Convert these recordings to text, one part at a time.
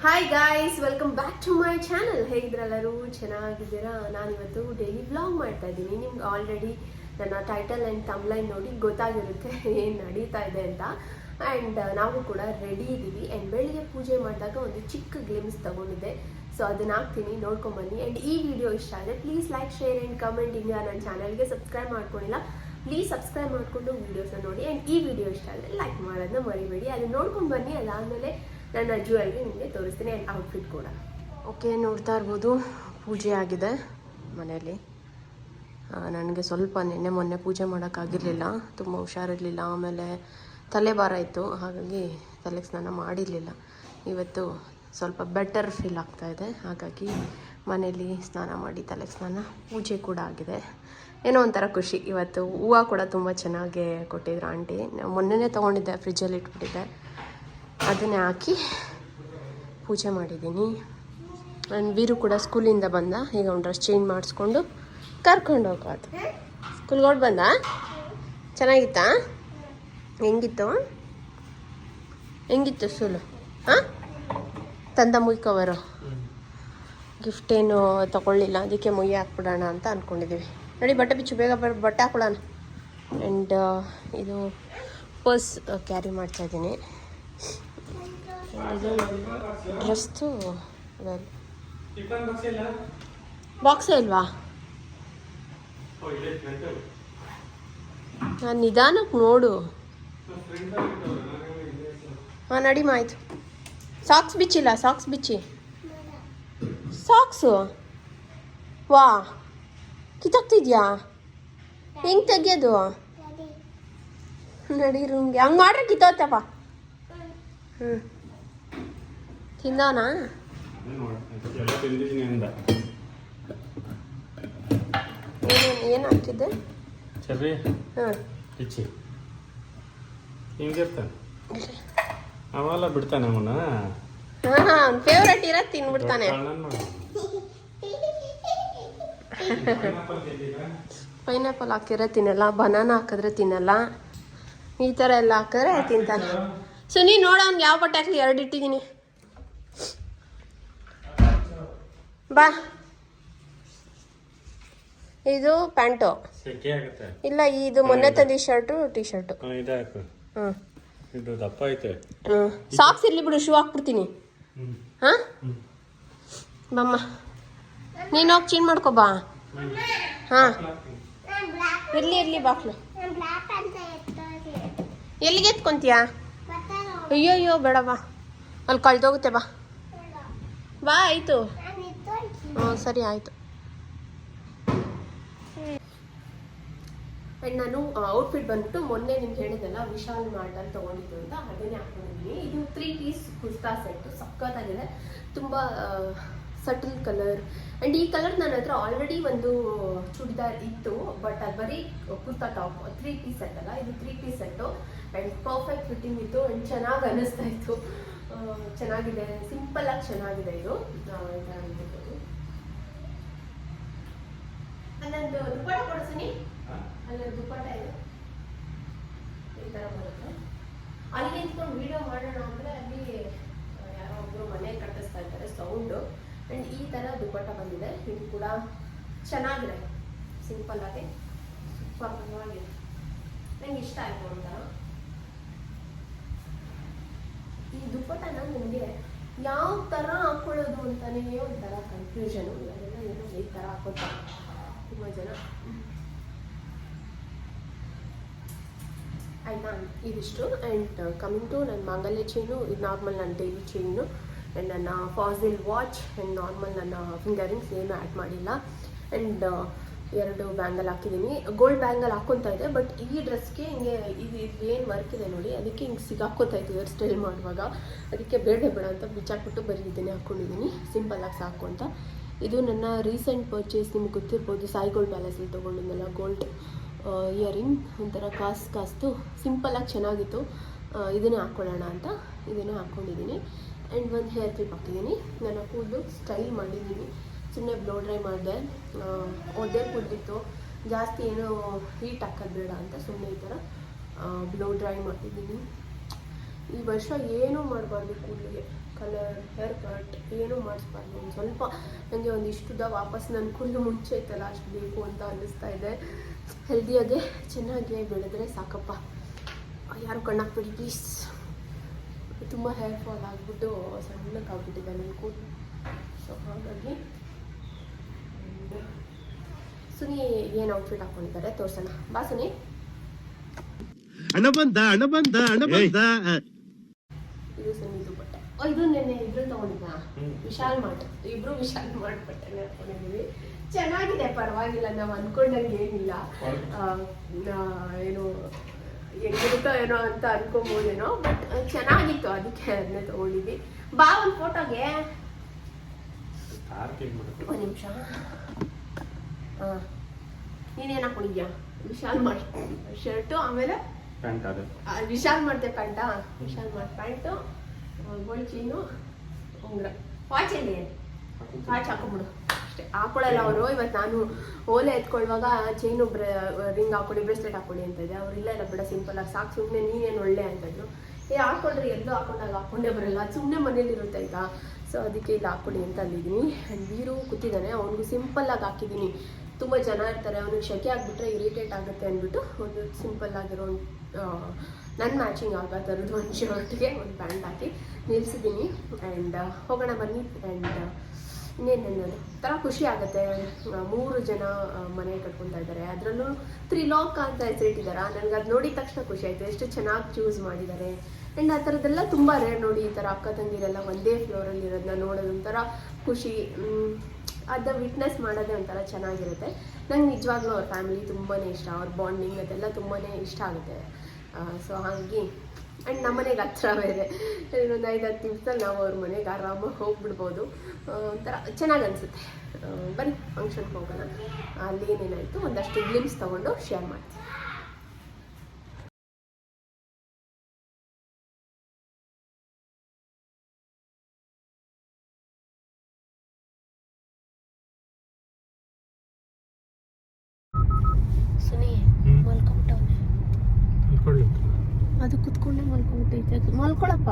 Hi guys, welcome back to my channel. ಹೇಗಿದ್ರೆಲ್ಲರೂ ಚೆನ್ನಾಗಿದ್ದೀರಾ? ನಾನಿವತ್ತು ಡೈಲಿ ವ್ಲಾಗ್ ಮಾಡ್ತಾ ಇದ್ದೀನಿ. ನಿಮ್ಗೆ ಆಲ್ರೆಡಿ ನನ್ನ ಟೈಟಲ್ ಆ್ಯಂಡ್ ತಮ್ಲೈನ್ ನೋಡಿ ಗೊತ್ತಾಗಿರುತ್ತೆ ಏನು ನಡೀತಾ ಇದೆ ಅಂತ. ಆ್ಯಂಡ್ ನಾವು ಕೂಡ ರೆಡಿ ಇದ್ದೀವಿ. ಆ್ಯಂಡ್ ಬೆಳಿಗ್ಗೆ ಪೂಜೆ ಮಾಡಿದಾಗ ಒಂದು ಚಿಕ್ಕ ಗ್ಲಿಮ್ಸ್ ತೊಗೊಂಡಿದ್ದೆ, ಸೊ ಅದನ್ನ ಹಾಕ್ತೀನಿ, ನೋಡ್ಕೊಂಬನ್ನಿ. ಆ್ಯಂಡ್ ಈ ವಿಡಿಯೋ ಇಷ್ಟ ಆದರೆ please like, share and comment. ಈಗ ನನ್ನ ಚಾನಲ್ಗೆ ಸಬ್ಸ್ಕ್ರೈಬ್ ಮಾಡ್ಕೊಂಡಿಲ್ಲ, ಪ್ಲೀಸ್ ಸಬ್ಸ್ಕ್ರೈಬ್ ಮಾಡಿಕೊಂಡು ವೀಡಿಯೋಸ್ನ ನೋಡಿ. ಆ್ಯಂಡ್ ಈ ವಿಡಿಯೋ ಇಷ್ಟ ಆದರೆ ಲೈಕ್ ಮಾಡೋದನ್ನ ಮರಿಬೇಡಿ. ಅದನ್ನ ನೋಡ್ಕೊಂಡು ಬನ್ನಿ. ಅದಾದಮೇಲೆ ನನ್ನ ಜ್ಯುವೆಲ್ರಿ ನಿಮಗೆ ತೋರಿಸ್ತೀನಿ ಆ್ಯಂಡ್ ಔಟ್ಫಿಟ್ ಕೂಡ. ಓಕೆ, ನೋಡ್ತಾ ಇರ್ಬೋದು ಪೂಜೆ ಆಗಿದೆ ಮನೆಯಲ್ಲಿ. ನನಗೆ ಸ್ವಲ್ಪ ಮೊನ್ನೆ ಪೂಜೆ ಮಾಡೋಕ್ಕಾಗಿರಲಿಲ್ಲ, ತುಂಬ ಹುಷಾರಿರಲಿಲ್ಲ. ಆಮೇಲೆ ತಲೆಭಾರ ಇತ್ತು, ಹಾಗಾಗಿ ತಲೆಗೆ ಸ್ನಾನ ಮಾಡಿರಲಿಲ್ಲ. ಇವತ್ತು ಸ್ವಲ್ಪ ಬೆಟರ್ ಫೀಲ್ ಆಗ್ತಾಯಿದೆ, ಹಾಗಾಗಿ ಮನೇಲಿ ಸ್ನಾನ ಮಾಡಿ ತಲೆಗೆ ಸ್ನಾನ, ಪೂಜೆ ಕೂಡ ಆಗಿದೆ. ಏನೋ ಒಂಥರ ಖುಷಿ. ಇವತ್ತು ಹೂವು ಕೂಡ ತುಂಬ ಚೆನ್ನಾಗಿ ಕೊಟ್ಟಿದ್ರು ಆಂಟಿ. ಮೊನ್ನೆನೇ ತೊಗೊಂಡಿದ್ದೆ, ಫ್ರಿಜ್ಜಲ್ಲಿ ಇಟ್ಬಿಟ್ಟಿದ್ದೆ, ಅದನ್ನೇ ಹಾಕಿ ಪೂಜೆ ಮಾಡಿದ್ದೀನಿ. ನನ್ನ ವೀರು ಕೂಡ ಸ್ಕೂಲಿಂದ ಬಂದ, ಈಗ ಒಂದು ಡ್ರೆಸ್ ಚೇಂಜ್ ಮಾಡಿಸ್ಕೊಂಡು ಕರ್ಕೊಂಡು ಹೋಗೋದು. ಸ್ಕೂಲ್ಗೆ ಹೊರಟು ಬಂದ. ಚೆನ್ನಾಗಿತ್ತಾ? ಹೆಂಗಿತ್ತು ಸ್ಕೂಲು? ಹಾಂ, ತಂದ ಮುಯ್ ಕವರು. ಗಿಫ್ಟ್ ಏನು ತೊಗೊಳ್ಳಿಲ್ಲ, ಅದಕ್ಕೆ ಮುಯ್ಯಿ ಹಾಕ್ಬಿಡೋಣ ಅಂತ ಅಂದ್ಕೊಂಡಿದ್ದೀವಿ. ನೋಡಿ, ಬಟ್ಟೆ ಬಿಚ್ಚು, ಬೇಗ ಬಟ್ಟೆ ಹಾಕ್ಬಿಡೋಣ. ಆ್ಯಂಡ್ ಇದು ಪರ್ಸ್ ಕ್ಯಾರಿ ಮಾಡ್ತಾಯಿದ್ದೀನಿ. ಇದು ಡ್ರೆಸ್ದು ಬಾಕ್ಸೇ ಇಲ್ವಾ? ನಾನು ನಿಧಾನಕ್ಕೆ ನೋಡು. ಹಾಂ, ನಡಿಮ ಆಯಿತು. ಸಾಕ್ಸ್ ಬಿಚ್ಚಿಲ್ಲ, ಸಾಕ್ಸ್ ಬಿಚ್ಚಿ. ಸಾಕ್ಸು ವಾ ಕಿತ್ತಾಗ್ತಿದ್ಯಾ? ಹೆಂಗೆ ತೆಗಿಯೋದು? ನಡಿ ರೂಮ್ಗೆ. ಹಂಗೆ ಮಾಡ್ರೆ ಕಿತ್ತೋತಪ್ಪ. ತಿಂದಾನ? ಏನು ಹಾಕಿದ್ದೆ? ಚರ್ರಿ ಹಾಂ, ಇಚ್ಚಿ ಹಿಂಗಿರ್ತಾನೆ. ಅವೆಲ್ಲ ಬಿಡ್ತಾನೆ ಅವನ. ಹಾಂ, ಅವ್ನ ಫೇವ್ರೇಟ್ ಇರೋದು ತಿನ್ಬಿಡ್ತಾನೆ. ಪೈನಾಪಲ್ ಹಾಕಿದ್ರೆ ತಿನ್ನಲ್ಲ, ಬನಾನಾ ಹಾಕಿದ್ರೆ ತಿನ್ನಲ್ಲ, ಈ ಥರ ಎಲ್ಲ ಹಾಕಿದ್ರೆ ತಿಂತಾನೆ. ಸುನಿ, ನೋಡ ಅವ್ನಿಗೆ ಯಾವ ಬಟ್ಟೆ ಹಾಕಲಿ, 2 ಇಟ್ಟಿದ್ದೀನಿ. ಬಾ. ಇದು ಪ್ಯಾಂಟು ಇಲ್ಲ, ಇದು ಮೊನ್ನೆ ತಂದಿ ಶರ್ಟು, ಟಿ ಶರ್ಟು. ಹಾಂ, ಇದು ದಪ್ಪ ಐತೆ. ಸಾಕ್ಸ್ ಇರಲಿ ಬಿಡು, ಶೂ ಹಾಕ್ಬಿಡ್ತೀನಿ. ಹಾಂ, ಬಮ್ಮ, ನೀನು ಹೋಗಿ ಚೇಂಜ್ ಮಾಡ್ಕೊ ಬಾ. ಹಾಂ, ಇರಲಿ ಬಾಕ್ಲು. ಎಲ್ಲಿಗೆ ಎತ್ಕೊಂತೀಯಾ? ಅಯ್ಯೋ ಬೇಡ, ಬಾ, ಅಲ್ಲಿ ಕಳ್ದೋಗುತ್ತೆ. ಬಾ ಆಯಿತು. ಹ್ಞೂ, ಸರಿ ಆಯಿತು. ಆ್ಯಂಡ್ ನಾನು ಔಟ್ಫಿಟ್ ಬಂದ್ಬಿಟ್ಟು ಮೊನ್ನೆ ನಿಮ್ಗೆ ಹೇಳಿದೆಲ್ಲ ವಿಶಾಲ್ ಮಾರ್ಟಲ್ಲಿ ತೊಗೊಂಡಿದ್ದು ಅಂತ, ಅದನ್ನೇ ಹಾಕೊಂಡಿದ್ದೀನಿ. ಇದು 3 ಪೀಸ್ ಕುರ್ತಾ ಸೆಟ್ಟು, ಸಖತ್ತಾಗಿದೆ. ತುಂಬ ಸಟಲ್ ಕಲರ್. ಆ್ಯಂಡ್ ಈ ಕಲರ್ ನನ್ನ ಹತ್ರ ಆಲ್ರೆಡಿ ಒಂದು ಚೂಡಿದಾರ್ ಇತ್ತು, ಬಟ್ ಅದು ಬರೀ ಕುರ್ತಾ ಟಾಪ್. 3 ಪೀಸ್ ಸೆಟ್ ಅಲ್ಲ, ಇದು 3 piece set. And perfect fitting ಇತ್ತು ಆ್ಯಂಡ್ ಚೆನ್ನಾಗಿ ಅನ್ನಿಸ್ತಾ ಇತ್ತು. ಚೆನ್ನಾಗಿದೆ, ಸಿಂಪಲ್ಲಾಗಿ ಚೆನ್ನಾಗಿದೆ. ಇದು ಅನ್ಬೋದು. ಅಲ್ಲೊಂದು ದುಪ್ಪಟ್ಟ ಕೊಡಿಸ್ತೀನಿ. ಅಲ್ಲೊಂದು ದುಪ್ಪಟ್ಟ ಇದೆ, ಈ ಥರ ಬರುತ್ತೆ. ಅಲ್ಲಿ ನಿಂತ್ಕೊಂಡು ವಿಡಿಯೋ ಮಾಡೋಣ ಅಂದರೆ ಅಲ್ಲಿ ಯಾರೋ ಒಬ್ಬರು ಮನೆ ಕಟ್ಟಿಸ್ತಾ ಇರ್ತಾರೆ, ಸೌಂಡು. ಆ್ಯಂಡ್ ಈ ಥರ ದುಪ್ಪಟ್ಟ ಬಂದಿದೆ. ಇದು ಕೂಡ ಚೆನ್ನಾಗಿದೆ, ಸಿಂಪಲ್ಲಾಗಿ ಸೂಪರ್ ಪರವಾಗಿದೆ. ನಂಗೆ ಇಷ್ಟ ಆಯಿತು ಒಂಥರ. ಈ ದುಪ್ಪಟ್ಟನ ನನಗೆ ಯಾವ ಥರ ಹಾಕ್ಕೊಳ್ಳೋದು ಅಂತಲೇ ಒಂಥರ ಕನ್ಫ್ಯೂಷನು. ಅದೆಲ್ಲ ಏನೋ ಈ ಥರ ಹಾಕೋತಾರೆ ತುಂಬ ಜನ. ಆಯಿತಾ, ಇದಿಷ್ಟು. ಆ್ಯಂಡ್ ಕಮಿಂಗ್ ಟು ನನ್ನ ಮಾಂಗಲ್ಯ ಚೈನು, ಇದು ನಾರ್ಮಲ್ ನನ್ನ ಡೈಲಿ ಚೈನು. ಆ್ಯಂಡ್ ನನ್ನ ಫಾಸಿಲ್ ವಾಚ್ ಆ್ಯಂಡ್ ನಾರ್ಮಲ್ ನನ್ನ ಫಿಂಗರಿಂಗ್ಸ್ ಏನು ಆ್ಯಡ್ ಮಾಡಿಲ್ಲ. ಆ್ಯಂಡ್ 2 ಬ್ಯಾಂಗಲ್ ಹಾಕಿದ್ದೀನಿ. ಗೋಲ್ಡ್ ಬ್ಯಾಂಗಲ್ ಹಾಕ್ಕೊತಾ ಇದೆ, ಬಟ್ ಈ ಡ್ರೆಸ್ಗೆ ಹಿಂಗೆ ಇದು ಏನು ವರ್ಕ್ ಇದೆ ನೋಡಿ, ಅದಕ್ಕೆ ಹಿಂಗೆ ಸಿಗಾಕೋತಾ ಇತ್ತು ಹೇರ್ ಸ್ಟೈಲ್ ಮಾಡುವಾಗ. ಅದಕ್ಕೆ ಬೇಡ ಅಂತ ಬಿಚ್ಚಾಕ್ಬಿಟ್ಟು ಬರೀ ಇದನ್ನೇ ಹಾಕ್ಕೊಂಡಿದ್ದೀನಿ, ಸಿಂಪಲ್ಲಾಗಿ ಸಾಕು ಅಂತ. ಇದು ನನ್ನ ರೀಸೆಂಟ್ ಪರ್ಚೇಸ್, ನಿಮ್ಗೆ ಗೊತ್ತಿರ್ಬೋದು, ಸಾಯಿ ಗೋಲ್ಡ್ ಪ್ಯಾಲೇಸಲ್ಲಿ ತೊಗೊಂಡಿದ್ದೆಲ್ಲ ಗೋಲ್ಡ್ ಇಯರಿಂಗ್. ಒಂಥರ ಕಾಸ್ತು ಸಿಂಪಲ್ಲಾಗಿ ಚೆನ್ನಾಗಿತ್ತು. ಇದನ್ನೇ ಹಾಕ್ಕೊಳ್ಳೋಣ ಅಂತ ಇದನ್ನೇ ಹಾಕ್ಕೊಂಡಿದ್ದೀನಿ. ಆ್ಯಂಡ್ ಒಂದು ಹೇರ್ ಕ್ಲಿಪ್ ಹಾಕಿದ್ದೀನಿ. ನನ್ನ ಕೂದಲು ಸ್ಟೈಲ್ ಮಾಡಿದ್ದೀನಿ, ಸುಮ್ಮನೆ ಬ್ಲೋ ಡ್ರೈ ಮಾಡಿದೆ. ಒದ್ದೆ ಕೂದಲಿತ್ತು, ಜಾಸ್ತಿ ಏನೋ ಹೀಟ್ ಹಾಕೋದು ಬೇಡ ಅಂತ ಸುಮ್ಮನೆ ಈ ಥರ ಬ್ಲೋ ಡ್ರೈ ಮಾಡಿದ್ದೀನಿ. ಈ ವರ್ಷ ಏನೂ ಮಾಡಬಾರ್ದು ಕೂದಲಿಗೆ, ಕಲರ್, ಹೇರ್ ಕಟ್ ಏನೂ ಮಾಡಿಸ್ಬಾರ್ದು. ಒಂದು ಸ್ವಲ್ಪ ನನಗೆ ಒಂದಿಷ್ಟುದ ವಾಪಸ್ ನನ್ನ ಕುಲ್ಲು ಮುಂಚೆ ಇತ್ತಲ್ಲ ಅಷ್ಟು ಬೇಕು ಅಂತ ಅನ್ನಿಸ್ತಾ ಇದೆ. ಹೆಲ್ದಿಯಾಗೆ ಚೆನ್ನಾಗಿ ಬೆಳೆದ್ರೆ ಸಾಕಪ್ಪ. ಯಾರು ಕಣ್ಣಾಕ್ಬಿಡಿ ಪ್ಲೀಸ್. ತುಂಬ ಹೇರ್ ಫಾಲ್ ಆಗಿಬಿಟ್ಟು ಸಣ್ಣಕ್ಕಾಗ್ಬಿಟ್ಟಿದೆ ನನ್ನ ಕೂದಲು. ಸೊ ಹಾಗಾಗಿ ಸುನಿ ಏನು ಔಟ್ಫಿಟ್ ಹಾಕೊಂಡಿದ್ದಾರೆ ತೋರ್ಸೋಣ. ಬಾ ಸುನಿ. ಹಣ ಬಂದ. ಇದು ಸುನಿದು ಬಟ್ಟೆ. ಇದು ನೆನ್ನೆ ಇದ್ರಲ್ಲಿ ತಗೊಂಡಿದ್ದ ವಿಶಾಲ್ ಮಾರ್ಟ್. ಇಬ್ರು ವಿಶಾಲ್ ಮಾರ್ಟ್ ಬಟ್ಟೆನೇ ಹಾಕೊಂಡಿದ್ದೀವಿ. ಚೆನ್ನಾಗಿದೆ, ಪರವಾಗಿಲ್ಲ. ನಾವು ಅನ್ಕೊಂಡಂಗೆ ಏನಿಲ್ಲ. ಏನು ಹೆಂಗಿರುತ್ತೋ ಏನೋ ಅಂತ ಅನ್ಕೊಬೋದೇನೋ, ಬಟ್ ಚೆನ್ನಾಗಿತ್ತು, ಅದಕ್ಕೆ ಅದನ್ನೇ ತಗೊಂಡಿದ್ವಿ. ಬಾ ಒಂದು ಫೋಟೋಗೆ. ಒಂದು ನಿಮಿಷ. ಹಾಂ, ನೀನೇನು ಹಾಕೊಂಡಿದ್ಯಾ? ವಿಶಾಲ್ ಮಾರ್ಟ್ ಶರ್ಟು, ಆಮೇಲೆ ಪ್ಯಾಂಟ್. ಅದು ವಿಶಾಲ್ ಮಾಡ್ತೆ ಪ್ಯಾಂಟಾ? Vishal Mart pant, gold chain, ಉಂಗ್ರ. ವಾಚ್ ಎಲ್ಲಿ? ವಾಚ್ ಹಾಕೊಂಬಿಡು ಅಷ್ಟೇ. ಹಾಕೊಳ್ಳಲ್ಲ ಅವರು. ಇವತ್ತು ನಾನು ಓಲೆ ಎತ್ಕೊಳ್ಳುವಾಗ ಚೈನು ರಿಂಗ್ ಹಾಕೊಳ್ಳಿ, ಬ್ರೇಸ್ಲೆಟ್ ಹಾಕೊಳ್ಳಿ ಅಂತ ಇದೆ. ಅವ್ರು ಇಲ್ಲ ಬಿಡ, ಸಿಂಪಲ್ ಆಗಿ ಸಾಕು, ಸುಮ್ಮನೆ ನೀನೇನು ಒಳ್ಳೆ ಅಂತಂದ್ರು. ಹಾಕೊಂಡ್ರಿ, ಎಲ್ಲೂ ಹಾಕೊಂಡಾಗ ಹಾಕೊಂಡೇ ಬರಲ್ಲ, ಸುಮ್ಮನೆ ಮನೇಲಿ ಇರುತ್ತೆ ಆಯ್ತಾ. ಸೊ ಅದಕ್ಕೆ ಇಲ್ಲಿ ಹಾಕೊಳ್ಳಿ ಅಂತ ಅಂದಿದ್ದೀನಿ. ಆ್ಯಂಡ್ ವೀರು ಕೂತಿದ್ದಾನೆ, ಅವ್ನಿಗೂ ಸಿಂಪಲ್ಲಾಗಿ ಹಾಕಿದ್ದೀನಿ. ತುಂಬ ಜನ ಇರ್ತಾರೆ, ಅವ್ನಿಗೆ ಶೆಕೆ ಆಗಿಬಿಟ್ರೆ ಇರಿಟೇಟ್ ಆಗುತ್ತೆ ಅಂದ್ಬಿಟ್ಟು ಒಂದು ಸಿಂಪಲ್ ಆಗಿರೋ ನನ್ನ ಮ್ಯಾಚಿಂಗ್ ಆಗೋ ಥರದ್ದು ಒಂದು ಶರ್ಟ್ಗೆ ಒಂದು ಪ್ಯಾಂಟ್ ಹಾಕಿ ನಿಲ್ಲಿಸಿದ್ದೀನಿ. ಆ್ಯಂಡ್ ಹೋಗೋಣ ಬನ್ನಿ. ಆ್ಯಂಡ್ ಇನ್ನೇನು ಥರ ಖುಷಿ ಆಗುತ್ತೆ. 3 ಜನ ಮನೆ ಕಟ್ಕೊತಾ ಇದ್ದಾರೆ, ಅದರಲ್ಲೂ ತ್ರಿಲೋಕ ಅಂತ ಹೆಸರಿಟ್ಟಿದ್ದಾರೆ. ನನಗೆ ಅದು ನೋಡಿದ ತಕ್ಷಣ ಖುಷಿ ಆಯಿತು, ಎಷ್ಟು ಚೆನ್ನಾಗಿ ಚೂಸ್ ಮಾಡಿದ್ದಾರೆ. ಆ್ಯಂಡ್ ಆ ಥರದ್ದೆಲ್ಲ ತುಂಬ ರೇರ್ ನೋಡಿ. ಈ ಥರ ಅಕ್ಕ ತಂಗಿರೆಲ್ಲ ಒಂದೇ ಫ್ಲೋರಲ್ಲಿ ಇರೋದನ್ನ ನೋಡೋದು ಒಂಥರ ಖುಷಿ. ಅದು ವಿಟ್ನೆಸ್ ಮಾಡೋದೇ ಒಂಥರ ಚೆನ್ನಾಗಿರುತ್ತೆ. ನಂಗೆ ನಿಜವಾಗ್ಲೂ ಅವ್ರ ಫ್ಯಾಮಿಲಿ ತುಂಬಾ ಇಷ್ಟ, ಅವ್ರ ಬಾಂಡಿಂಗ್ ಅದೆಲ್ಲ ತುಂಬಾ ಇಷ್ಟ ಆಗುತ್ತೆ. ಸೊ ಹಾಗಾಗಿ ಆ್ಯಂಡ್ ನಮ್ಮ ಮನೆಗೆ ಹತ್ರ ಬೇರೆ, ಇನ್ನೊಂದು 5-10 ನಿಮಿಷದಲ್ಲಿ ನಾವು ಅವ್ರ ಮನೆಗೆ ಆರಾಮಾಗಿ ಹೋಗ್ಬಿಡ್ಬೋದು. ಒಂಥರ ಚೆನ್ನಾಗಿ ಅನಿಸುತ್ತೆ. ಬನ್ನಿ ಫಂಕ್ಷನ್ಗೆ ಹೋಗೋಣ. ಅಲ್ಲಿ ಏನೇನಾಯಿತು ಒಂದಷ್ಟು ಗ್ಲಿಮ್ಸ್ ತೊಗೊಂಡು ಶೇರ್ ಮಾಡ್ತೀನಿ. ಸುನಿ ಮಲ್ಕೊಂಬಿಟ್ಟವನೆ. ಅದು ಕುತ್ಕೊಂಡೆ ಮಲ್ಕೊಂಬಿಟ್ಟೈತೆ. ಮಲ್ಕೊಳಪ್ಪ,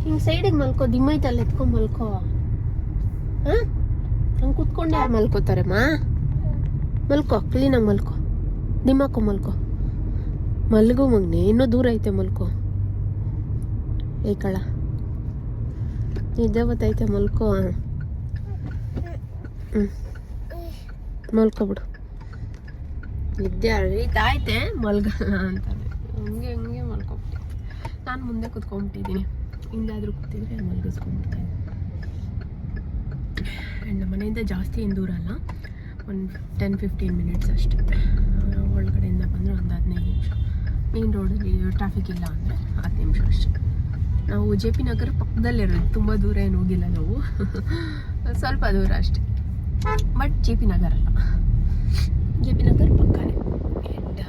ಹಿಂಗೆ ಸೈಡಿಗೆ ಮಲ್ಕೋ, ದಿಮ್ಮೈತಲ್ಲಿ ಎತ್ಕೊಂಡ್ ಮಲ್ಕೋ. ಹಾಂ, ಹಂಗೆ ಕುತ್ಕೊಂಡೆ ಯಾರು ಮಲ್ಕೋತಾರಮ್ಮ? ಮಲ್ಕೋ, ಕ್ಲೀನಾಗಿ ಮಲ್ಕೋ, ದಿಮ್ಮಾಕೋ ಮಲ್ಕೋ. ಮಲ್ಗೋ ಮಗ್ನೆ, ಇನ್ನೂ ದೂರ ಐತೆ, ಮಲ್ಕೋ. ಏ ಕಳ, ನಿದ್ದೆ ಬತ್ತೈತೆ, ಮಲ್ಕೋ. ಮಲ್ಕೊಬಿಡು. ನಿದ್ದೆ ಅಳಿತಾಯ್ತೆ, ಮಲ್ಗಲ್ಲ ಅಂತಾನೆ. ಹಂಗೆ ಮಲ್ಕೊಬಿಟ್ಟೆ. ನಾನು ಮುಂದೆ ಕುತ್ಕೊಂಡ್ಬಿಟ್ಟಿದ್ದೀನಿ, ಹಿಂದಾದ್ರೂ ಕೂತಿದ್ರೆ ಮಲ್ಗಿಸ್ಕೊಂಡ್ಬಿಡ್ತೀನಿ. ಆ್ಯಂಡ್ ನಮ್ಮ ಮನೆಯಿಂದ ಜಾಸ್ತಿ ಏನು ದೂರ ಅಲ್ಲ, ಒಂದು 10-15 ಮಿನಿಟ್ಸ್ ಅಷ್ಟೇ. ಒಳಗಡೆಯಿಂದ ಬಂದರೆ ಒಂದು 15 ನಿಮಿಷ. ಮೇನ್ ರೋಡಲ್ಲಿ ಟ್ರಾಫಿಕ್ ಇಲ್ಲ ಅಂದರೆ 10 ನಿಮಿಷ ಅಷ್ಟೇ. ನಾವು JP ನಗರ ಪಕ್ಕದಲ್ಲಿರೋದು, ತುಂಬ ದೂರ ಏನು ಹೋಗಿಲ್ಲ ನಾವು. ಸ್ವಲ್ಪ ದೂರ ಅಷ್ಟೇ, ಬಟ್ JP ನಗರ ಅಲ್ಲ, JP ನಗರ್ ಪಕ್ಕನೇ. ಆ್ಯಂಡ್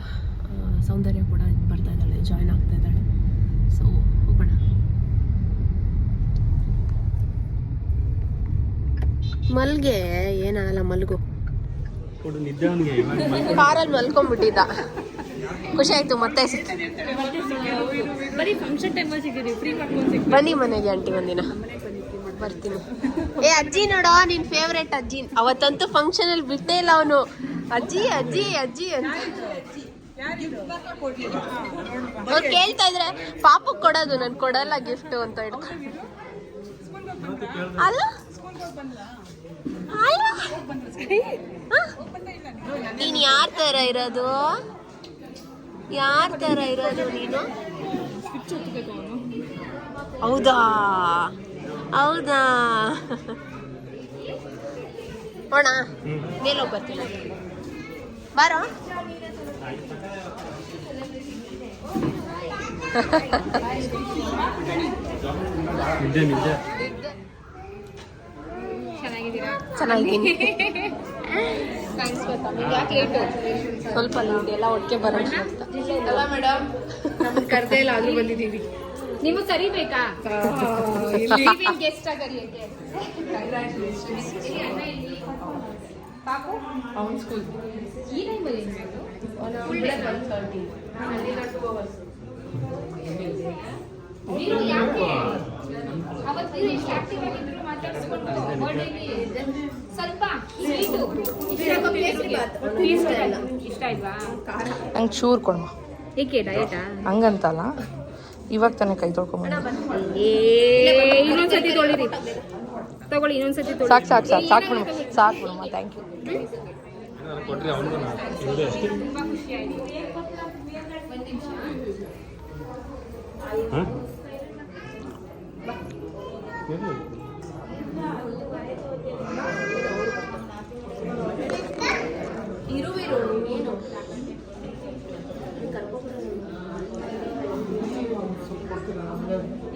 ಸೌಂದರ್ಯ ಕೂಡ ಬರ್ತಾ ಇದ್ದಾಳೆ, ಜಾಯ್ನ್ ಆಗ್ತಾ ಇದ್ದಾಳೆ. ಸೊ ಹೋಗೋಣ. ಮಲ್ಗೆ ಏನಾಗಲ್ಲ, ಮಲ್ಗು. ಕಾರಲ್ಲಿ ಮಲ್ಕೊಂಡ್ಬಿಟ್ಟಿದ್ದ, ಖುಷಿ ಆಯ್ತು. ಮತ್ತೆ ಬನ್ನಿ ಮನೆಗೆ ಆಂಟಿ, ಒಂದಿನ ಬರ್ತೀನಿ. ಏ ಅಜ್ಜಿ ನೋಡೋ, ನಿನ್ ಫೇವ್ರೇಟ್ ಅಜ್ಜಿ. ಅವತ್ತಂತೂ ಫಂಕ್ಷನ್ ಅಲ್ಲಿ ಬಿಟ್ಟೇ ಇಲ್ಲ ಅವನು. ಅಜ್ಜಿ ಅಜ್ಜಿ ಅಜ್ಜಿ ಅಂತ ಅವ್ರು ಕೇಳ್ತಾ ಇದ್ರೆ ಪಾಪಕ್ಕೆ ಕೊಡೋದು, ನನ್ ಕೊಡಲ್ಲ ಗಿಫ್ಟ್ ಅಂತ ಹಿಡ್ಕೊ. ಅಲ್ಲ ನೀನ್ ಯಾರ ತರ ಇರೋದು? ಯಾರ ತರ ಇರೋದು ನೀನು? ಹೌದಾ ಹೌದಾ? ಹೋಣ, ಮೇಲೆ ಹೋಗಿ ಬರ್ತೀನಿ. ಬಾರೋ. ಚೆನ್ನಾಗಿದ್ದೀನಿ. ಸ್ವಲ್ಪ ಲೇಟ್ ಎಲ್ಲ ಒಟ್ಟಿಗೆ ಬರೋಣ ಅಲ್ಲ ಮೇಡಮ್? ನಮ್ಗೆ ಕರ್ದೇ ಇಲ್ಲ, ಆದ್ರೂ ಬಂದಿದ್ದೀವಿ. ನಿಮಗೆ ಕರಿಬೇಕಾ? ಗೆಸ್ಟ್ ಕರಿಯಕ್ಕೆ ಪಾಪು ಅವ್ನ ಸ್ಕೂಲ್ ಈ ಟೈಮಲ್ಲಿ ಅವತ್ತು ಎಷ್ಟು ಆಕ್ಟಿವ್ ಆಗಿದ್ರು. ಸ್ವಲ್ಪ ಸ್ವೀಟು ಇಷ್ಟ ಇಲ್ವಾ? ನಂಗೆ ಚೂರು ಕೊಡಮ್ಮ. ಏಕೆ ಡಯಟಾ? ಹಂಗಂತಲ್ಲ, ಇವಾಗ ತಾನೇ ಕೈ ತೊಳ್ಕೊಂಬ. ಇನ್ನೊಂದ್ಸತಿ ತೊಳಿರಿ, ತಗೊಳ್ಳಿ ಇನ್ನೊಂದ್ಸತಿ ತೊಳಿ. ಸಾಕು ಸಾಕು ಸಾಕು ಸಾಕು ಬಿಡಮ್ಮ, ಸಾಕು ಬಿಡಮ್ಮ. Thank you. ಕೊಟ್ರಿ ಅವನಿಗೂ ಹಿಂದೆ ತುಂಬಾ ಖುಷಿ ಆಯ್ತು. ಒಂದು ನಿಮಿಷ. ಹಾಂ ಇರು ನೀನು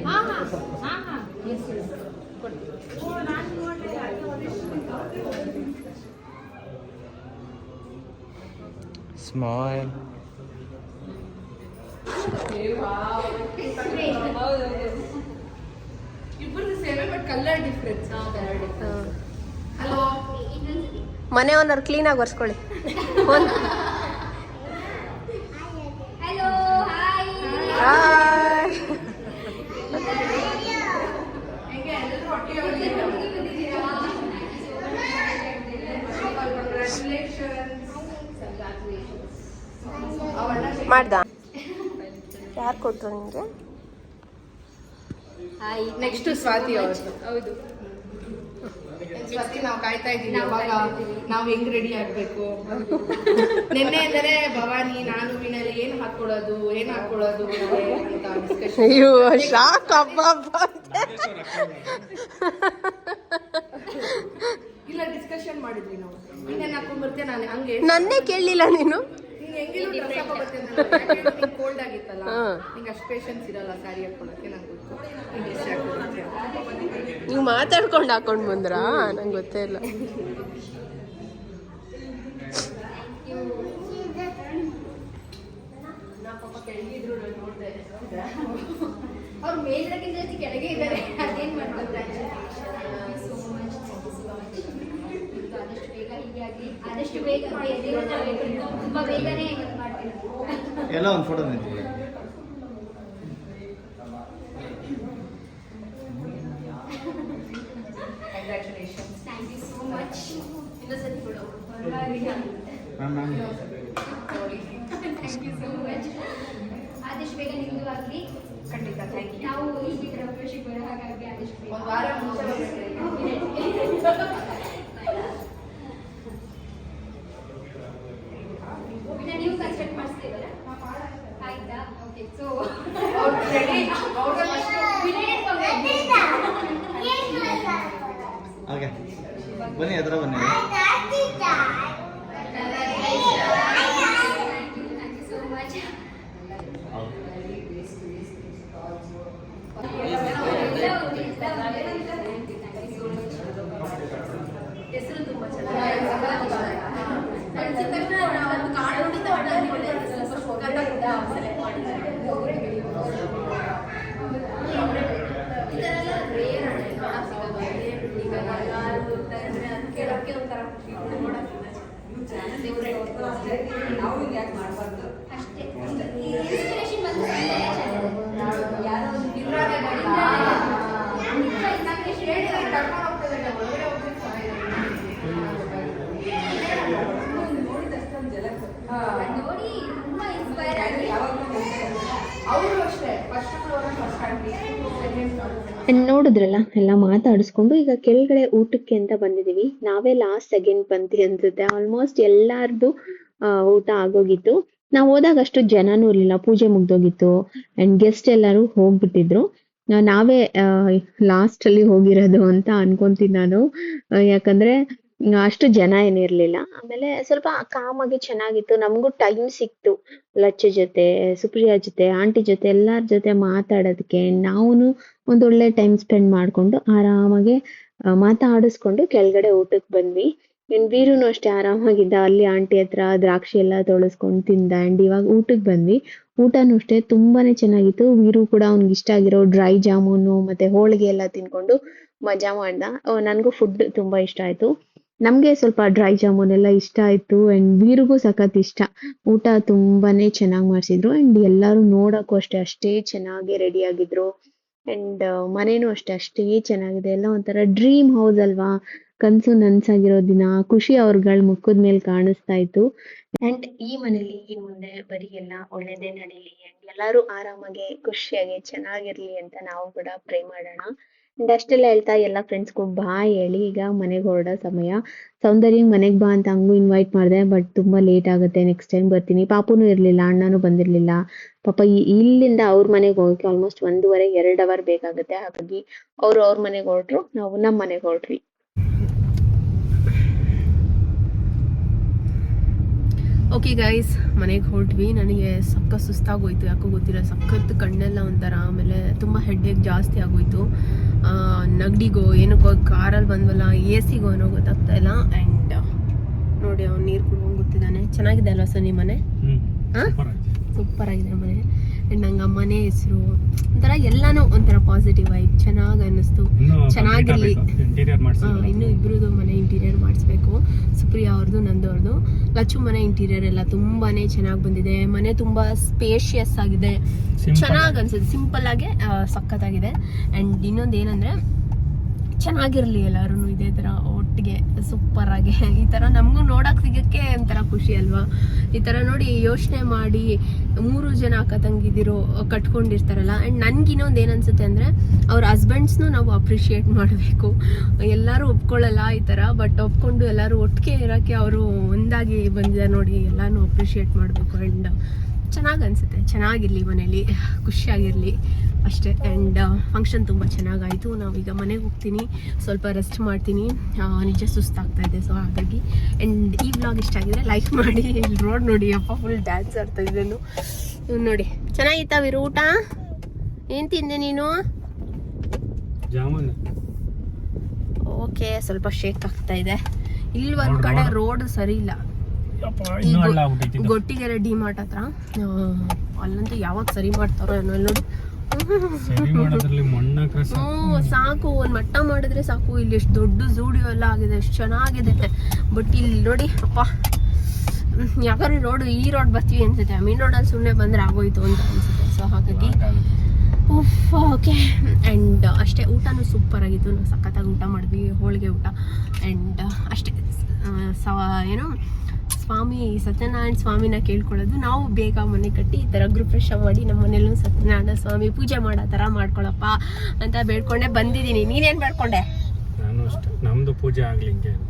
ಹಾ ಹಾ ಹಾ ಹಾ ಎಸ್ ಎಸ್ ಕೊಡಿ. ಸ್ಮೈಲ್. ಮನೆ ಓನರ್ ಕ್ಲೀನಾಗಿ ಒರೆಸ್ಕೊಳ್ಳಿ. Hello hi. ಹಾಯ್. ಮಾಡ್ದ? ಯಾರು ಕೊಟ್ರು ನಿಮಗೆ? ನೆಕ್ಸ್ಟ್ ಸ್ವಾತಿ ಅವ್ರದ್ದು. ಹೌದು, ಸ್ವಾತಿ ನಾವು ಕಾಯ್ತಾ ಇದ್ದೀವಿ. ಅವಾಗ ನಾವು ಹೆಂಗ್ ರೆಡಿ ಆಗ್ಬೇಕು. ನಿನ್ನೆ ಅಂದರೆ ಭವಾನಿ, ನಾನು ಮೀನಲ್ಲಿ ಏನ್ ಹಾಕೊಳ್ಳೋದು ಅಂತ ಡಿಸ್ಕಷನ್. ಅಯ್ಯೋ ಶಾಕ್ ಅಬ್ಬ. ಇಲ್ಲ, ಡಿಸ್ಕಷನ್ ಮಾಡಿದ್ವಿ ನಾವು. ಇನ್ನೇನ್ ಹಾಕೊಂಡ್ ಬರ್ತೀಯ? ನಾನು ಹಂಗೆ ನನ್ನೇ ಕೇಳಲಿಲ್ಲ ನೀನು. ಕೋಲ್ಡ್ ಆಗಿತ್ತಲ್ಲ, ನಿಂಗೆ ಅಷ್ಟು ಪೇಷನ್ಸ್ ಇರಲ್ಲ ಸ್ಯಾರಿ ಹಾಕೊಳಕ್ಕೆ. ನಂಗೆ ಗೊತ್ತು ನೀನ್ ಎಷ್ಟು ಹಾಕೊಳಕ್ಕೆ. ನೀವು ಮಾತಾಡ್ಕೊಂಡು ಹಾಕೊಂಡು ಬಂದ್ರಾ? ನಂಗೆ ಗೊತ್ತೇ ಇಲ್ಲ. ಅವ್ರು ಮೇಲ್ರಕ್ಕಿಂತ ಜಾಸ್ತಿ ಕೆಳಗೆ ಇದ್ದಾರೆ. ಅದೇನ್ ಮಾಡ್ತಾರೆ? ಆದಷ್ಟು ಬೇಗ ಹೀಗೆ ಆಗಲಿ, ಆದಷ್ಟು ಬೇಗ ತುಂಬಾ ಬೇಗನೆ ಮಾಡ್ತೀನಿ. ಎಲ್ಲ ಒಂದು ಫೋಟೋ ನಿಂತು congratulations. Thank you so much. ಇನ್ನೊಂದ್ಸತಿ ಕೊಡು. Thank you so much. ಆದಷ್ಟು ಬೇಗ ನಿಮ್ದು ಆಗಲಿ. ಖಂಡಿತ, ಥ್ಯಾಂಕ್ ಯು. ನಾವು ಈ ಗೃಹಪ್ರವೇಶಕ್ಕೆ ಬರೋ ಹಾಗಾಗಿ ಆದಷ್ಟು ಬೇಗ ಒಂದು ವಾರ ಮುಂಚೆ ಬರ್ಬೇಕು. ನೀವು ಕನ್ಸ್ಟ್ರಕ್ಟ್ ಮಾಡಿಸ್ತೀರಲ್ಲ, ಆಯ್ತಾ? ಓಕೆ, ಸೊ ಹಾಗೆ ಬನ್ನಿ, ಹತ್ರ ಬನ್ನಿ. so much. ಹೆಸರು ತುಂಬಾ ಚೆನ್ನಾಗಿ ಕಳ್ಸಿದ ತಕ್ಷಣ ಒಂದು ಕಾರ್ಡ್ ನೋಡಿದ್ದೆ ಸೆಲೆಕ್ಟ್ ಮಾಡಿದ್ದಾರೆ. ಈ ಥರ ಎಲ್ಲ ರೇರ್ ಅಣ್ಣ, ನೋಡಕ್ ಸಿಗೋದು. ಈಗ ಎಲ್ಲರೂ ಹೋಗ್ತಾರೆ ಅಂದ್ರೆ ಅದು ಕೇಳೋಕ್ಕೆ ಒಂಥರ ಖುಷಿ, ನೋಡಕ್ಕೆ ನಾವು ಯಾಕೆ ಮಾಡಬಾರ್ದು ಅಷ್ಟೇ. ಇನ್ಸ್ಪಿರೇಷನ್ ಬಂದು ಯಾರೋ ಒಂದು ನೋಡಿ ತುಂಬಾ ಇನ್ಸ್ಪೈರ್ ಆಗಿ. ಅವರು ಅಷ್ಟೇ ಫಸ್ಟ್ ಫ್ಲೋರ್ ಫಸ್ಟ್ ನೋಡಿದ್ರಲ್ಲ, ಎಲ್ಲ ಮಾತಾಡಿಸ್ಕೊಂಡು ಈಗ ಕೆಳಗಡೆ ಊಟಕ್ಕೆ ಅಂತ ಬಂದಿದೀವಿ. ನಾವೇ ಲಾಸ್ಟ್ ಸೆಕೆಂಡ್ ಬಂದಿ ಅನ್ಸುತ್ತೆ. ಆಲ್ಮೋಸ್ಟ್ ಎಲ್ಲಾರ್ದು ಊಟ ಆಗೋಗಿತ್ತು. ನಾವು ಹೋದಾಗ ಅಷ್ಟು ಜನನೂ ಇರ್ಲಿಲ್ಲ, ಪೂಜೆ ಮುಗ್ದೋಗಿತ್ತು ಅಂಡ್ ಗೆಸ್ಟ್ ಎಲ್ಲರೂ ಹೋಗ್ಬಿಟ್ಟಿದ್ರು. ನಾವೇ ಲಾಸ್ಟ್ ಅಲ್ಲಿ ಹೋಗಿರೋದು ಅಂತ ಅನ್ಕೊಂತೀನಿ ನಾನು. ಯಾಕಂದ್ರೆ ಅಷ್ಟು ಜನ ಏನಿರ್ಲಿಲ್ಲ. ಆಮೇಲೆ ಸ್ವಲ್ಪ ಕಾಮಾಗಿ ಚೆನ್ನಾಗಿತ್ತು. ನಮಗೂ ಟೈಮ್ ಸಿಕ್ತು ಲಚ್ಚ ಜೊತೆ, ಸುಪ್ರಿಯಾ ಜೊತೆ, ಆಂಟಿ ಜೊತೆ, ಎಲ್ಲಾರ ಜೊತೆ ಮಾತಾಡೋದಕ್ಕೆ. ನಾವು ಒಂದೊಳ್ಳೆ ಟೈಮ್ ಸ್ಪೆಂಡ್ ಮಾಡ್ಕೊಂಡು ಆರಾಮಾಗಿ ಮಾತಾಡಿಸ್ಕೊಂಡು ಕೆಳಗಡೆ ಊಟಕ್ಕೆ ಬಂದ್ವಿ. ಇನ್ ವೀರುನು ಅಷ್ಟೇ ಆರಾಮಾಗಿದ್ದ. ಅಲ್ಲಿ ಆಂಟಿ ಹತ್ರ ದ್ರಾಕ್ಷಿ ಎಲ್ಲ ತೊಳಸ್ಕೊಂಡು ತಿಂದ. ಅಂಡ್ ಇವಾಗ ಊಟಕ್ಕೆ ಬಂದ್ವಿ. ಊಟನೂ ಅಷ್ಟೇ ತುಂಬಾನೇ ಚೆನ್ನಾಗಿತ್ತು. ವೀರು ಕೂಡ ಅವ್ನಿಗೆ ಇಷ್ಟ ಆಗಿರೋ ಡ್ರೈ ಜಾಮೂನು ಮತ್ತೆ ಹೋಳಿಗೆ ಎಲ್ಲ ತಿನ್ಕೊಂಡು ಮಜಾ ಮಾಡ್ದ. ನನ್ಗೂ ಫುಡ್ ತುಂಬಾ ಇಷ್ಟ ಆಯ್ತು. ನಮ್ಗೆ ಸ್ವಲ್ಪ ಡ್ರೈ ಜಾಮೂನ್ ಎಲ್ಲ ಇಷ್ಟ ಆಯ್ತು ಅಂಡ್ ವೀರಿಗೂ ಸಖತ್ ಇಷ್ಟ. ಊಟ ತುಂಬಾನೇ ಚೆನ್ನಾಗಿ ಮಾಡ್ಸಿದ್ರು ಅಂಡ್ ಎಲ್ಲಾರು ನೋಡಕ್ಕೂ ಅಷ್ಟೇ ಚೆನ್ನಾಗಿ ರೆಡಿ ಆಗಿದ್ರು. ಆ್ಯಂಡ್ ಮನೇನೂ ಅಷ್ಟೇ ಚೆನ್ನಾಗಿದೆ. ಎಲ್ಲ ಒಂಥರ ಡ್ರೀಮ್ ಹೌಸ್ ಅಲ್ವಾ, ಕನಸು ನನ್ಸಾಗಿರೋ ದಿನ. ಖುಷಿ ಅವ್ರಗಳ ಮುಖದ ಮೇಲೆ ಕಾಣಿಸ್ತಾ ಇತ್ತು. ಆ್ಯಂಡ್ ಈ ಮನೇಲಿ ಇನ್ ಮುಂದೆ ಬರೀ ಎಲ್ಲ ಒಳ್ಳೇದೇ ನಡೀಲಿ ಆ್ಯಂಡ್ ಎಲ್ಲರೂ ಆರಾಮಾಗಿ ಖುಷಿಯಾಗಿ ಚೆನ್ನಾಗಿರ್ಲಿ ಅಂತ ನಾವು ಕೂಡ ಪ್ರೇ ಮಾಡೋಣ. ಆ್ಯಂಡ್ ಅಷ್ಟೆಲ್ಲ ಹೇಳ್ತಾ ಎಲ್ಲ ಫ್ರೆಂಡ್ಸ್ಗೂ ಬಾಯ್ ಹೇಳಿ ಈಗ ಮನೆಗೆ ಹೊರಡೋ ಸಮಯ. ಸೌಂದರ್ಯ ಮನೆಗೆ ಬಾ ಅಂತ ಹಂಗೂ ಇನ್ವೈಟ್ ಮಾಡಿದೆ, ಬಟ್ ತುಂಬ ಲೇಟ್ ಆಗುತ್ತೆ, ನೆಕ್ಸ್ಟ್ ಟೈಮ್ ಬರ್ತೀನಿ. ಪಾಪುನೂ ಇರಲಿಲ್ಲ, ಅಣ್ಣನೂ ಬಂದಿರಲಿಲ್ಲ. ಪಾಪ ಇಲ್ಲಿಂದ ಅವ್ರ ಮನೆಗೆ ಹೋಗೋಕ್ಕೆ ಆಲ್ಮೋಸ್ಟ್ 1.5-2 ಅವರ್ ಬೇಕಾಗುತ್ತೆ. ಹಾಗಾಗಿ ಅವ್ರ ಮನೆಗೆ ಹೊರಟ್ರು, ನಾವು ನಮ್ಮ ಮನೆಗೆ ಹೊರಟ್ವಿ. ಓಕೆ ಗೈಸ್, ಮನೆಗೆ ಹೊರಟ್ವಿ. ನನಗೆ ಸಕ್ಕ ಸುಸ್ತಾಗೋಯ್ತು, ಯಾಕೋ ಗೊತ್ತಿಲ್ಲ. ಸಖತ್ತು ಕಣ್ಣೆಲ್ಲ ಒಂಥರ, ಆಮೇಲೆ ತುಂಬ ಹೆಡ್ಡೇಕ್ ಜಾಸ್ತಿ ಆಗೋಯ್ತು. ನಗಡಿಗೋ ಏನಕ್ಕೋ ಕಾರಲ್ಲಿ ಬಂದ್ವಲ್ಲ, AC ಗೋ ಅನ್ನೋ ಗೊತ್ತಾಗ್ತಾ ಇಲ್ಲ. ಆ್ಯಂಡ್ ನೋಡಿ ಅವ್ನು ನೀರು ಕುಡ್ಕೊಂಡು ಗೊತ್ತಿದ್ದಾನೆ. ಚೆನ್ನಾಗಿದೆ ಅಲ್ವಾ ಸನಿ ಮನೆ? ಹಾಂ, ಸೂಪರ್ ಆಗಿದೆ ಮನೆ. ಆ್ಯಂಡ್ ನಂಗೆ ಮನೆ ಹೆಸರು ಒಂಥರ ಎಲ್ಲಾನು ಒಂಥರ ಪಾಸಿಟಿವ್ ಆಯ್ತು, ಚೆನ್ನಾಗಿ ಅನ್ನಿಸ್ತು. ಚೆನ್ನಾಗಿರ್ಲಿ. ಇನ್ನೂ ಇಬ್ರದ್ದು ಮನೆ ಇಂಟೀರಿಯರ್ ಮಾಡಿಸ್ಬೇಕು, ಸುಪ್ರಿಯಾ ಅವ್ರದ್ದು ನಂದವ್ರದ್ದು. ಲಚ್ಚು ಮನೆ ಇಂಟೀರಿಯರ್ ಎಲ್ಲ ತುಂಬಾ ಚೆನ್ನಾಗಿ ಬಂದಿದೆ. ಮನೆ ತುಂಬ ಸ್ಪೇಷಿಯಸ್ ಆಗಿದೆ, ಚೆನ್ನಾಗಿ ಅನ್ಸುತ್ತೆ. ಸಿಂಪಲ್ ಆಗಿ ಸಖತ್ತಾಗಿದೆ. ಆ್ಯಂಡ್ ಇನ್ನೊಂದು ಏನಂದರೆ ಚೆನ್ನಾಗಿರ್ಲಿ ಎಲ್ಲರೂ ಇದೇ ಥರ ಒಟ್ಟಿಗೆ ಸೂಪರ್ ಆಗಿ. ಈ ಥರ ನಮಗೂ ನೋಡಕ್ಕೆ ಸಿಗೋಕ್ಕೆ ಒಂಥರ ಖುಷಿ ಅಲ್ವಾ? ಈ ಥರ ನೋಡಿ ಯೋಚನೆ ಮಾಡಿ 3 ಜನ ಅಕ್ಕ ತಂಗಿದಿರೋ ಕಟ್ಕೊಂಡಿರ್ತಾರಲ್ಲ. ಆ್ಯಂಡ್ ನನಗಿನ್ನೊಂದು ಏನು ಅನ್ಸುತ್ತೆ ಅಂದರೆ ಅವ್ರ ಹಸ್ಬೆಂಡ್ಸ್ನು ನಾವು ಅಪ್ರಿಷಿಯೇಟ್ ಮಾಡಬೇಕು. ಎಲ್ಲರೂ ಒಪ್ಕೊಳ್ಳಲ್ಲ ಈ ಥರ, ಬಟ್ ಒಪ್ಕೊಂಡು ಎಲ್ಲರೂ ಒಟ್ಟಿಗೆ ಇರೋಕ್ಕೆ ಅವರು ಒಂದಾಗಿ ಬಂದಿದ್ದಾರೆ ನೋಡಿ, ಎಲ್ಲನೂ ಅಪ್ರಿಷಿಯೇಟ್ ಮಾಡಬೇಕು. ಆ್ಯಂಡ್ ಚೆನ್ನಾಗಿ ಅನಿಸುತ್ತೆ, ಚೆನ್ನಾಗಿರಲಿ ಮನೇಲಿ, ಖುಷಿಯಾಗಿರಲಿ ಅಷ್ಟೇ. ಆ್ಯಂಡ್ ಫಂಕ್ಷನ್ ತುಂಬ ಚೆನ್ನಾಗಾಯಿತು. ನಾವೀಗ ಮನೆಗೆ ಹೋಗ್ತೀನಿ, ಸ್ವಲ್ಪ ರೆಸ್ಟ್ ಮಾಡ್ತೀನಿ, ನಿಜ ಸುಸ್ತಾಗ್ತಾ ಇದೆ. ಸೊ ಹಾಗಾಗಿ ಆ್ಯಂಡ್ ಈ ವ್ಲಾಗ್ ಇಷ್ಟ ಆಗಿದ್ರೆ ಲೈಕ್ ಮಾಡಿ. ಇಲ್ಲಿ ರೋಡ್ ನೋಡಿ, ಅಪ್ಪ ಫುಲ್ ಡ್ಯಾನ್ಸ್ ಆಡ್ತಾ ಇದ್ದೇನು ನೋಡಿ. ಚೆನ್ನಾಗಿತ್ತಾವಿರು ಊಟ? ಏನು ತಿಂದೆ ನೀನು? ಜಾಮೂನ್. ಓಕೆ, ಸ್ವಲ್ಪ ಶೇಕ್ ಆಗ್ತಾ ಇದೆ. ಇಲ್ಲಿ ಒಂದು ಕಡೆ ರೋಡ್ ಸರಿ ಇಲ್ಲ. ಗೊಟ್ಟಿಗೆರೆ ಡಿಮಾರ್ಟ್ ಹತ್ರ, ಅಲ್ಲಂತೂ ಯಾವಾಗ ಸರಿ ಮಾಡ್ತಾರೋ ಏನೋ. ನೋಡಿ ಸಾಕು, ಒಂದ್ ಮಟ್ಟ ಮಾಡಿದ್ರೆ ಸಾಕು. ಇಲ್ಲಿ ಎಷ್ಟು ದೊಡ್ಡ ಜೂಡಿಯೋ ಎಲ್ಲ ಆಗಿದೆ, ಎಷ್ಟು ಚೆನ್ನಾಗಿದೆ. ಬಟ್ ಇಲ್ಲಿ ನೋಡಿ ಅಪ್ಪ, ಯಾಕಂದ್ರೆ ಈ ರೋಡ್ ಬರ್ತೀವಿ ಅನ್ಸುತ್ತೆ, ಮೇನ್ ರೋಡಲ್ಲಿ ಸುಮ್ಮನೆ ಬಂದ್ರೆ ಆಗೋಯ್ತು ಅಂತ ಅನ್ಸುತ್ತೆ. ಸೊ ಹಾಗಾಗಿ ಓಕೆ. ಆ್ಯಂಡ್ ಅಷ್ಟೇ, ಊಟನೂ ಸೂಪರ್ ಆಗಿತ್ತು. ನಾವು ಸಖತ್ತಾಗಿ ಊಟ ಮಾಡಿದ್ವಿ, ಹೋಳಿಗೆ ಊಟ. ಆ್ಯಂಡ್ ಅಷ್ಟೇ, ಏನು ಸ್ವಾಮಿ ಸತ್ಯನಾರಾಯಣ ಸ್ವಾಮಿನ ಕೇಳ್ಕೊಳ್ಳೋದು, ನಾವು ಬೇಗ ಮನೆ ಕಟ್ಟಿ ಈ ಥರ ಗೃಹಪ್ರವೇಶ ಮಾಡಿ ನಮ್ಮ ಮನೇಲೂ ಸತ್ಯನಾರಾಯಣ ಸ್ವಾಮಿ ಪೂಜೆ ಮಾಡೋ ಥರ ಮಾಡ್ಕೊಳಪ್ಪ ಅಂತ ಬೇಡ್ಕೊಂಡೆ ಬಂದಿದ್ದೀನಿ. ನೀನೇನು ಬೇಡ್ಕೊಂಡೆ? ನಾನು ಅಷ್ಟೇ, ನಮ್ಮದು ಪೂಜೆ ಆಗಲಿ ಹಿಂಗೆ ಅಂತ.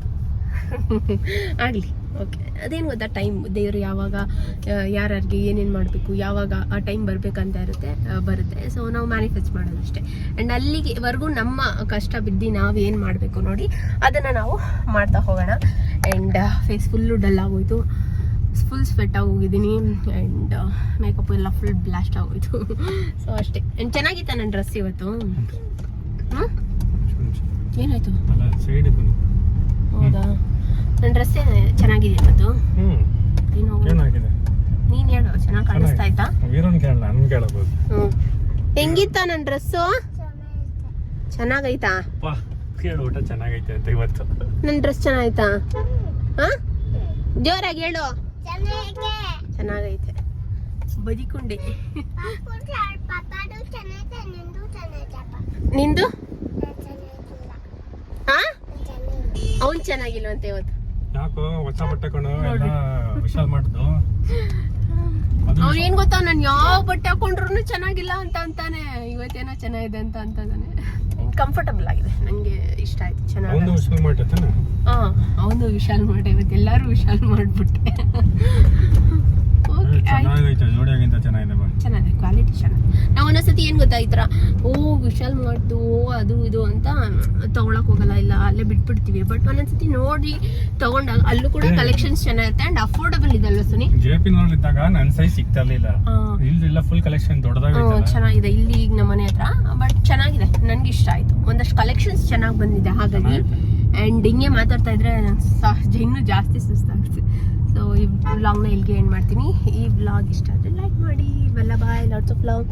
ಆಗಲಿ. ಓಕೆ, ಅದೇನು ಗೊತ್ತಾ, ಟೈಮ್ ದೇವರು ಯಾವಾಗ ಯಾರಿಗೆ ಏನೇನು ಮಾಡಬೇಕು, ಯಾವಾಗ ಆ ಟೈಮ್ ಬರಬೇಕಂತ ಬರುತ್ತೆ. ಸೊ ನಾವು ಮ್ಯಾನಿಫೆಸ್ಟ್ ಮಾಡೋದು ಅಷ್ಟೇ. ಆ್ಯಂಡ್ ಅಲ್ಲಿಗೆವರೆಗೂ ನಮ್ಮ ಕಷ್ಟ ಬಿದ್ದು ನಾವು ಏನು ಮಾಡಬೇಕು ನೋಡಿ, ಅದನ್ನು ನಾವು ಮಾಡ್ತಾ ಹೋಗೋಣ. ಆ್ಯಂಡ್ ಫೇಸ್ ಫುಲ್ಲು ಡಲ್ ಆಗೋಯ್ತು, ಫುಲ್ ಸ್ವೆಟ್ ಆಗೋಗಿದ್ದೀನಿ. ಆ್ಯಂಡ್ ಮೇಕಪ್ ಎಲ್ಲ ಫುಲ್ ಬ್ಲಾಸ್ಟ್ ಆಗೋಯ್ತು. ಸೊ ಅಷ್ಟೇ. ಆ್ಯಂಡ್ ಚೆನ್ನಾಗಿತ್ತ ನನ್ನ ಡ್ರೆಸ್ ಇವತ್ತು? ಏನಾಯ್ತು? ಹೌದಾ? ನನ್ನ ಡ್ರೆಸ್ ಚೆನ್ನಾಗಿದೆ ಇವತ್ತು. ನೀನ್ ಹೇಳು, ಚೆನ್ನಾಗಿ ಕಾಣಿಸ್ತಾ ಆಯ್ತಾ? ಹೆಂಗಿತ್ತ ನನ್ನ ಡ್ರೆಸ್ಸು? ಚೆನ್ನಾಗೈತಾ? ಚೆನ್ನಾಗೈತೆ ಅಂತ ಇವತ್ತು. ನನ್ನ ಡ್ರೆಸ್ ಚೆನ್ನಾಗೈತಾ? ಹಾ, ಜೋರಾಗಿ ಹೇಳು. ಚೆನ್ನಾಗೈತೆ. ಬದಿಕೊಂಡೆ. ನಿಂದು? ಹಾ, ಅವನ್ ಚೆನ್ನಾಗಿಲ್ವಂತೆ ಇವತ್ತು. ಯಾಕೋ ಹೊಸ ಬಟ್ಟೆ ಕೊಂಡು ಎಲ್ಲ ವಿಶಾಲ್ ಮಾಡ್ದು. ಅವ್ನು ಏನ್ ಗೊತ್ತಾ, ನಾನು ಯಾವ ಬಟ್ಟೆ ಹಾಕೊಂಡ್ರು ಚೆನ್ನಾಗಿಲ್ಲ ಅಂತ ಅಂತಾನೆ. ಇವತ್ತೇನೋ ಚೆನ್ನಾಗಿದೆ ಅಂತ ಅಂತಾನೆ. ಕಂಫರ್ಟಬಲ್ ಆಗಿದೆ, ನಂಗೆ ಇಷ್ಟ ಆಯ್ತು, ಚೆನ್ನಾಗಿ. ಹಾ, ಅವನು ವಿಶಾಲ್ ಮಾಡೆ, ಇವತ್ತು ಎಲ್ಲಾರು ವಿಶಾಲ್ ಮಾಡ್ಬಿಟ್ಟೆ. ಚೆನ್ನಾಗಿದೆ, ಕ್ವಾಲಿಟಿ ಚೆನ್ನಾಗಿದೆ. ನಾವು ಒಂದೊಂದ್ಸತಿ ಏನ್ ಗೊತ್ತಾ, ಈ ತರ ವಿಶಾಲ್ ಮಾಡ್ದು ಅದು ಇದು ಅಂತ ತಗೊಳಕ್ ಹೋಗಲ್ಲ, ಇಲ್ಲ ಅಲ್ಲೇ ಬಿಟ್ಬಿಡ್ತೀವಿ. ಬಟ್ ಒಂದೊಂದ್ಸತಿ ನೋಡಿ ತಗೊಂಡಾಗ ಅಲ್ಲೂ ಕೂಡ ಕಲೆಕ್ಷನ್ಸ್ ಚೆನ್ನಾಗಿರುತ್ತೆ ಅಂಡ್ ಅಫೋರ್ಡಬಲ್ ಇದೆ ಅಲ್ವಾ ಸುನಿ? ಇದ್ದಾಗ ನನ್ನ ಸೈಜ್ ಸಿಗ್ತಿರ್ಲಿಲ್ಲ, ಇಲ್ಲ ಫುಲ್ ಕಲೆಕ್ಷನ್ ದೊಡ್ಡದಾಗಿದೆ, ಚೆನ್ನಾಗಿದೆ ಇಲ್ಲಿ ಈಗ ನಮ್ಮ ಮನೆ ಹತ್ರ. ಬಟ್ ಚೆನ್ನಾಗಿದೆ, ನನ್ಗೆ ಇಷ್ಟ ಆಯ್ತು. ಒಂದಷ್ಟು ಕಲೆಕ್ಷನ್ಸ್ ಚೆನ್ನಾಗಿ ಬಂದಿದೆ ಹಾಗಾಗಿ. ಅಂಡ್ ಹಿಂಗೆ ಮಾತಾಡ್ತಾ ಇದ್ರೆ ಇನ್ನೂ ಜಾಸ್ತಿ ಸುಸ್ತಾಗ್ತದೆ. ಸೊ ಈ ವ್ಲಾಗ್ನ ಇಲ್ಲಿಗೆ ಎಂಡ್ ಮಾಡ್ತೀನಿ. ಈ ವ್ಲಾಗ್ ಇಷ್ಟ ಆದರೆ ಲೈಕ್ ಮಾಡಿ. ಬೆಲ್ಲ bye, lots of love.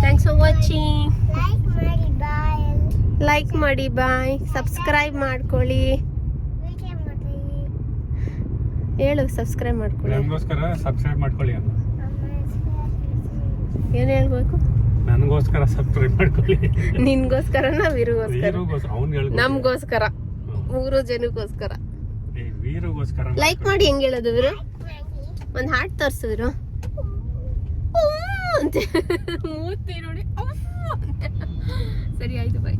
Thanks for watching. Like ಮಾಡಿ ಬಾಯ್. ಸಬ್ಸ್ಕ್ರೈಬ್ ಮಾಡ್ಕೊಳ್ಳಿ. ಹೇಳು, ಸಬ್ಸ್ಕ್ರೈಬ್ ಮಾಡ್ಕೊಳ್ಳಿ. ಸಬ್ಸ್ಕ್ರೈಬ್ ಮಾಡ್ಕೊಳ್ಳಿ. ಏನು ಹೇಳ್ಬೇಕು? ನನಗೋಸ್ಕರ ಸಬ್ಸ್ಕ್ರೈಬ್ ಮಾಡ್ಕೊಳ್ಳಿ. ನಿನ್ಗೋಸ್ಕರನ ವೀರುಗೋಸ್ಕರ? ಅವ್ನ್ ನಮ್ಗೋಸ್ಕರ, 3 ಜನಕ್ಕೋಸ್ಕರ. ವೀರುಗೋಸ್ಕರ ಲೈಕ್ ಮಾಡಿ ಹೆಂಗ್ ಹೇಳೋದು ವೀರು? ಒಂದ್ ಹಾರ್ಟ್ ತೋರ್ಸು ವೀರು. ಅಂತ ಮೂತಿ ನೋಡಿ. ಸರಿ ಆಯ್ತು, ಬಾಯ್.